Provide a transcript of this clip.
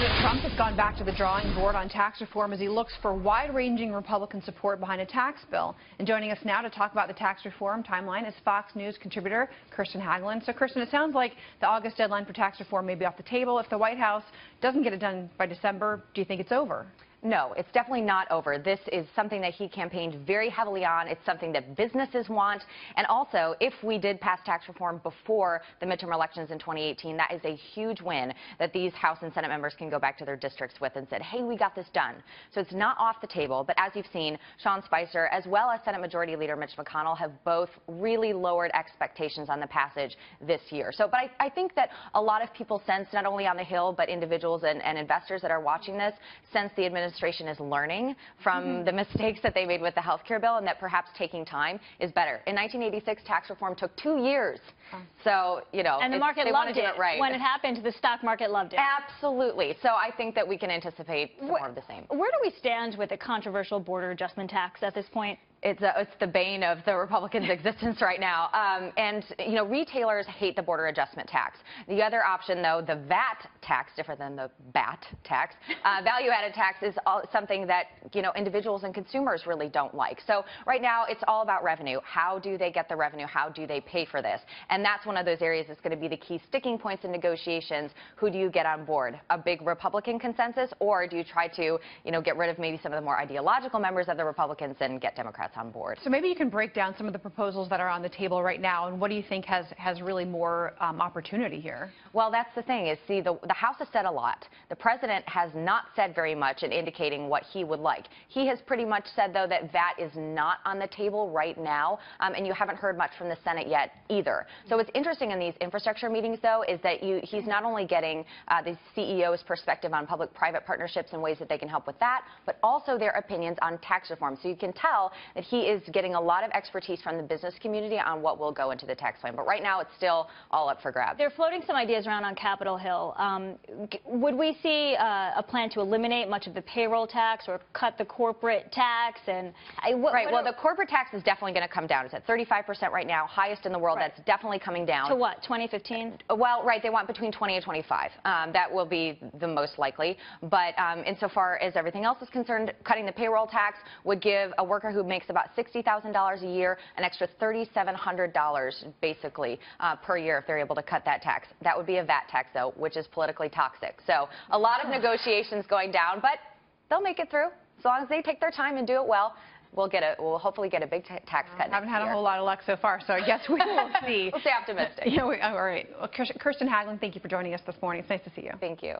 President Trump has gone back to the drawing board on tax reform as he looks for wide-ranging Republican support behind a tax bill. And joining us now to talk about the tax reform timeline is Fox News contributor Kirsten Haglund. So, Kirsten, it sounds like the August deadline for tax reform may be off the table. If the White House doesn't get it done by December, do you think it's over? No, it's definitely not over. This is something that he campaigned very heavily on. It's something that businesses want. And also, if we did pass tax reform before the midterm elections in 2018, that is a huge win that these House and Senate members can go back to their districts with and said, hey, we got this done. So it's not off the table. But as you've seen, Sean Spicer, as well as Senate Majority Leader Mitch McConnell, have both really lowered expectations on the passage this year. So, but I think that a lot of people sense, not only on the Hill, but individuals and investors that are watching this, sense the administration is learning from the mistakes that they made with the health care bill, and that perhaps taking time is better. In 1986, tax reform took 2 years. So, you know, and the market loved it. Right. When it happened, the stock market loved it. Absolutely. So I think that we can anticipate some more of the same. Where do we stand with the controversial border adjustment tax at this point? It's the bane of the Republicans' existence right now. And, you know, retailers hate the border adjustment tax. The other option, though, the VAT tax, different than the BAT tax, value-added tax is something that, you know, individuals and consumers really don't like. So right now, it's all about revenue. How do they get the revenue? How do they pay for this? And that's one of those areas that's going to be the key sticking points in negotiations. Who do you get on board? A big Republican consensus, or do you try to, you know, get rid of maybe some of the more ideological members of the Republicans and get Democrats on board? So maybe you can break down some of the proposals that are on the table right now, and what do you think has really more opportunity here? Well, that's the thing, is see, the House has said a lot. The president has not said very much in indicating what he would like. He has pretty much said, though, that VAT is not on the table right now, and you haven't heard much from the Senate yet either. So what's interesting in these infrastructure meetings, though, is that he's not only getting the CEO's perspective on public-private partnerships and ways that they can help with that, but also their opinions on tax reform. So you can tell that he is getting a lot of expertise from the business community on what will go into the tax plan. But right now, it's still all up for grabs. They're floating some ideas around on Capitol Hill. Would we see a plan to eliminate much of the payroll tax or cut the corporate tax? And well, the corporate tax is definitely going to come down. It's at 35% right now, highest in the world. Right. That's definitely coming down. To what, 2015? Well, right, they want between 20 and 25. That will be the most likely. But insofar as everything else is concerned, cutting the payroll tax would give a worker who makes about $60,000 a year an extra $3,700 basically per year if they're able to cut that tax. That would be a VAT tax, though, which is politically toxic. So a lot of negotiations going down, but they'll make it through. As long as they take their time and do it well, we'll hopefully get a big tax cut. Haven't had a whole lot of luck so far, so I guess we will see. We'll stay optimistic. Yeah, all right. Well, Kirsten Haglund, thank you for joining us this morning. It's nice to see you. Thank you.